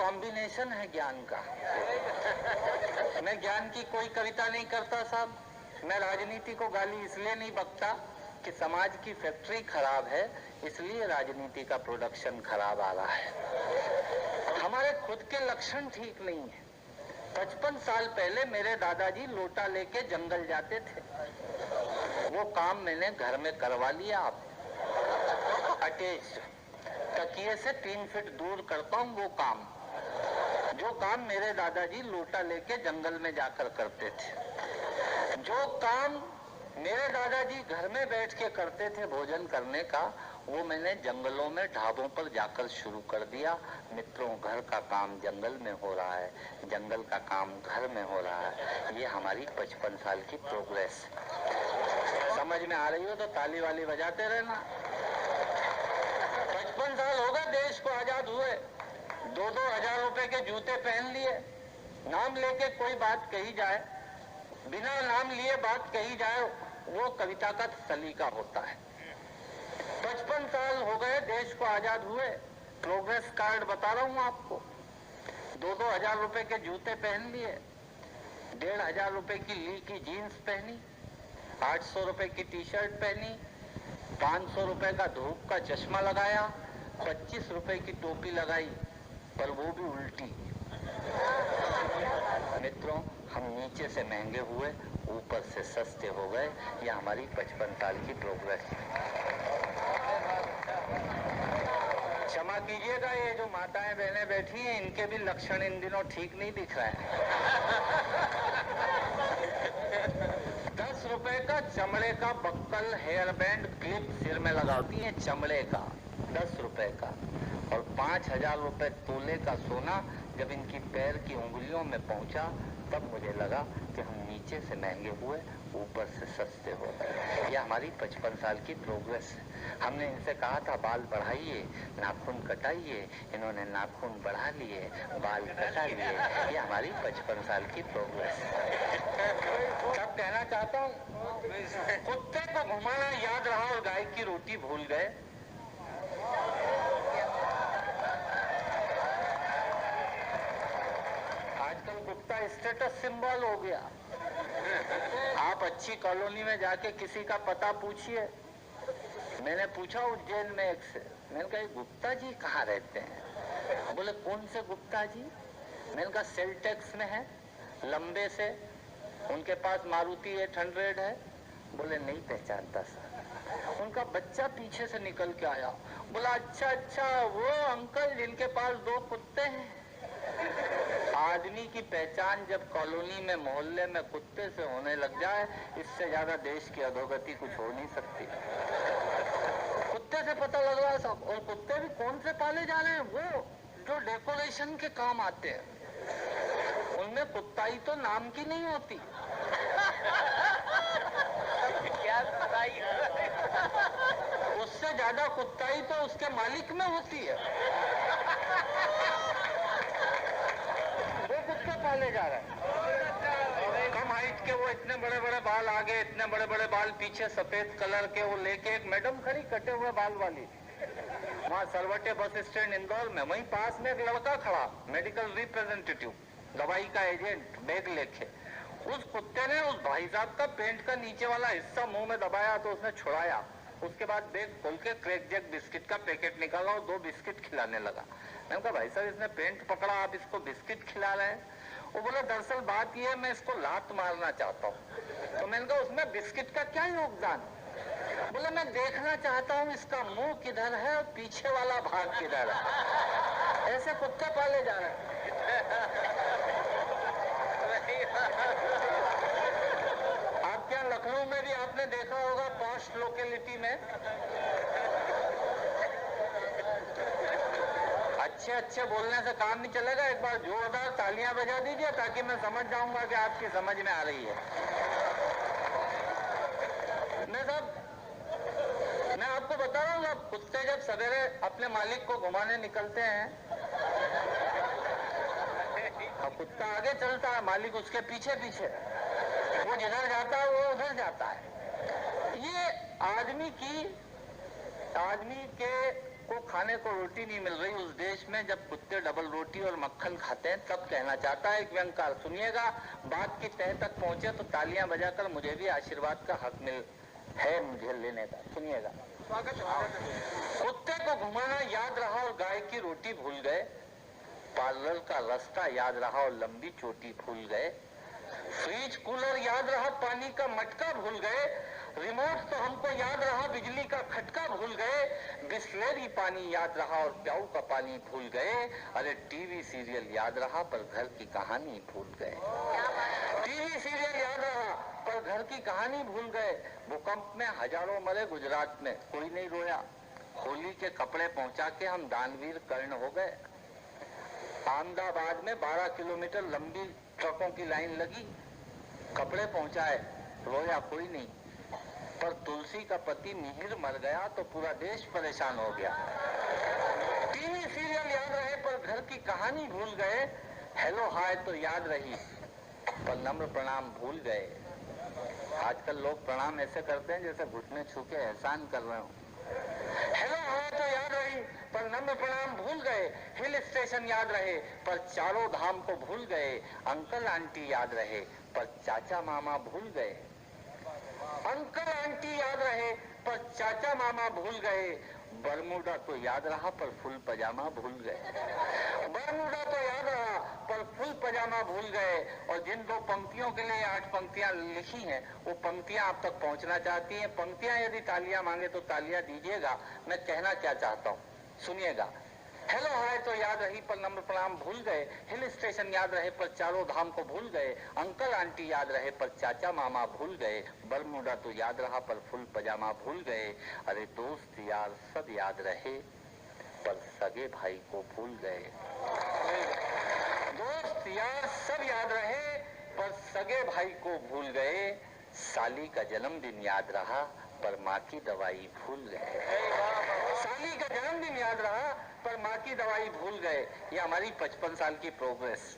Combination है ज्ञान का। मैं ज्ञान की कोई कविता नहीं करता साहब। मैं राजनीति को गाली इसलिए नहीं बकता कि समाज की फैक्ट्री खराब है, इसलिए राजनीति का प्रोडक्शन खराब आ रहा है। हमारे खुद के लक्षण ठीक नहीं है। 55 साल पहले मेरे दादाजी लोटा लेके जंगल जाते थे। वो काम मैंने घर में करवा लिया। आप अटैच तकिए से 3 फीट दूर करता हूँ वो काम, जो काम मेरे दादाजी लोटा लेके जंगल में जाकर करते थे। जो काम मेरे दादाजी घर में बैठ के करते थे भोजन करने का, वो मैंने जंगलों में ढाबों पर जाकर शुरू कर दिया। मित्रों, घर का काम जंगल में हो रहा है, जंगल का काम घर में हो रहा है। ये हमारी 55 साल की प्रोग्रेस। समझ में आ रही हो तो ताली वाली बजाते रहना। 55 साल हो गए देश को आजाद हुए। 2-2 हजार रुपए के जूते पहन लिए। नाम लेके कोई बात कही जाए, बिना नाम लिए बात कही जाए, वो कविता का सलीका होता है। 55 साल हो गए देश को आजाद हुए। प्रोग्रेस कार्ड बता रहा हूँ आपको। 2-2 हजार रुपए के जूते पहन लिए, 1.5 हजार रुपए की ली की जीन्स पहनी, 800 रुपए की टी शर्ट पहनी, 500 रुपए का धूप का चश्मा लगाया, 25 रुपए की टोपी लगाई, पर वो भी उल्टी। मित्रों, हम नीचे से महंगे हुए, ऊपर से सस्ते हो गए। ये हमारी 55 साल की प्रोग्रेस है। क्षमा कीजिएगा, ये जो माताएं बहनें बैठी हैं, इनके भी लक्षण इन दिनों ठीक नहीं दिख रहे हैं। 10 रुपए का चमड़े का बक्कल, हेयर बैंड, क्लिप सिर में लगाती हैं, चमड़े का 10 रुपए का। और 5,000 रुपए तोले का सोना जब इनकी पैर की उंगलियों में पहुंचा, तब मुझे लगा कि हम नीचे से महंगे हुए, ऊपर से सस्ते हो गए। यह हमारी 55 साल की प्रोग्रेस है। हमने इनसे कहा था बाल बढ़ाइए, नाखून कटाइए, इन्होंने नाखून बढ़ा लिए, बाल कटा लिए। ये हमारी 55 साल की प्रोग्रेस है। सब कहना चाहता हूँ, कुत्ते को घुमाना याद रहा और गाय की रोटी भूल गए। आजकल कुत्ता स्टेटस सिंबल हो गया। आप अच्छी कॉलोनी में जाके किसी का पता पूछिए। मैंने पूछा उज्जैन में एक से, मैंने कहा गुप्ता जी कहाँ रहते हैं? बोले कौन से गुप्ता जी? मैंने कहा सेल टैक्स में है, लंबे से, उनके पास मारुति 800 है। बोले नहीं पहचानता सर। उनका बच्चा पीछे से निकल के आया, बोला अच्छा अच्छा, वो अंकल जिनके पास 2 कुत्ते हैं। आदमी की पहचान जब कॉलोनी में, मोहल्ले में कुत्ते से होने लग जाए, इससे ज्यादा देश की अधोगति कुछ हो नहीं सकती। कुत्ते से पता लग रहा है सब। और कुत्ते भी कौन से पाले जा रहे हैं? वो जो डेकोरेशन के काम आते हैं। उनमें कुत्ताई तो नाम की नहीं होती। क्या कुत्ताई? उससे ज्यादा कुत्ताई तो उसके मालिक में होती है। वो कुत्ते पाले जा रहे हैं। कम हाइट के वो इतने बड़े बड़े बाल आगे, इतने बड़े बड़े बाल पीछे, सफेद कलर के। वो लेके एक मैडम खड़ी कटे हुए बाल वाली, वहाँ सरवटे बस स्टैंड इंदौर में। वहीं पास में एक लड़का खड़ा, मेडिकल रिप्रेजेंटेटिव, दवाई का एजेंट, बैग लेके। उस कुत्ते ने उस भाई साहब का पेंट का नीचे वाला हिस्सा मुंह में दबाया तो उसने छुड़ाया। उसके बाद बैग खोल के क्रैक जैक बिस्किट का पैकेट निकाला और 2 बिस्किट खिलाने लगा। मैंने कहा भाई साहब इसने पेंट पकड़ा, आप इसको बिस्किट खिला रहे हैं? वो बोला दरअसल बात ये है, मैं इसको लात मारना चाहता हूँ। तो मैंने कहा उसमें बिस्किट का क्या योगदान? बोला मैं देखना चाहता हूँ इसका मुंह किधर है और पीछे वाला भाग किधर है। ऐसे कुत्ते पाले जा रहे हैं। आपके यहाँ लखनऊ में भी आपने देखा होगा, पॉश लोकेलिटी में अच्छे अच्छे बोलने से काम नहीं चलेगा। एक बार जोरदार तालियां बजा दीजिए ताकि मैं समझ जाऊंगा कि आपकी समझ में आ रही है। मैं आपको बता रहा हूँ, अब कुत्ते जब सवेरे अपने मालिक को घुमाने निकलते हैं, अब कुत्ता आगे चलता है, मालिक उसके पीछे पीछे, वो जिधर जाता है वो उधर जाता है। ये आदमी को खाने को रोटी नहीं मिल रही उस देश में जब कुत्ते डबल रोटी और मक्खन खाते हैं, तब कहना चाहता है एक व्यंगकार। सुनिएगा, बात की तह तक पहुंचे तो तालियां बजाकर मुझे भी आशीर्वाद का हक मिल है मुझे लेने का। सुनिएगा, कुत्ते को घुमाना याद रहा और गाय की रोटी भूल गए, पार्लर का रास्ता याद रहा और लंबी चोटी भूल गए, फ्रिज कूलर याद रहा पानी का मटका भूल गए, रिमोट तो हमको याद रहा बिजली का खटका भूल गए, बिस्लेरी पानी याद रहा और प्याऊ का पानी भूल गए, अरे टीवी सीरियल याद रहा पर घर की कहानी भूल गए। टीवी सीरियल याद रहा पर घर की कहानी भूल गए। भूकंप में हजारों मरे गुजरात में, कोई नहीं रोया। होली के कपड़े पहुंचा के हम दानवीर कर्ण हो गए। अहमदाबाद में 12 किलोमीटर लंबी ट्रकों की लाइन लगी, कपड़े पहुंचाए, रोया कोई नहीं। पर तुलसी का पति मिहिर मर गया तो पूरा देश परेशान हो गया। टीवी सीरियल याद रहे पर घर की कहानी भूल गए, हेलो हाय तो याद रही पर नम्र प्रणाम भूल गए। आजकल लोग प्रणाम ऐसे करते हैं जैसे घुटने छू के एहसान कर रहे हो। हेलो हाय तो याद रही पर नम्र प्रणाम भूल गए, हिल स्टेशन याद रहे पर चारों धाम को भूल गए, अंकल आंटी याद रहे पर चाचा मामा भूल गए, अंकल आंटी याद रहे पर चाचा मामा भूल गए, बरमूडा तो याद रहा पर फुल पजामा भूल गए, बरमूडा तो याद रहा पर फुल पजामा भूल गए। और जिन 2 पंक्तियों के लिए 8 पंक्तियां लिखी हैं, वो पंक्तियां आप तक पहुंचना चाहती हैं। पंक्तियां यदि तालियां मांगे तो तालियां दीजिएगा। मैं कहना क्या चाहता हूँ, सुनिएगा। हेलो हाय तो याद रही पर नम्र प्रणाम भूल गए, हिल स्टेशन याद रहे पर चारों धाम को भूल गए, अंकल आंटी याद रहे पर चाचा मामा भूल गए, बरमूडा तो याद रहा पर फुल पजामा भूल गए, अरे दोस्त यार सब याद रहे पर सगे भाई को भूल गए। दोस्त यार सब याद रहे पर सगे भाई को भूल गए, साली का जन्मदिन याद रहा पर माँ की दवाई भूल गए, साली का जन्मदिन याद रहा पर माँ की दवाई भूल गए। ये हमारी 55 साल की प्रोग्रेस।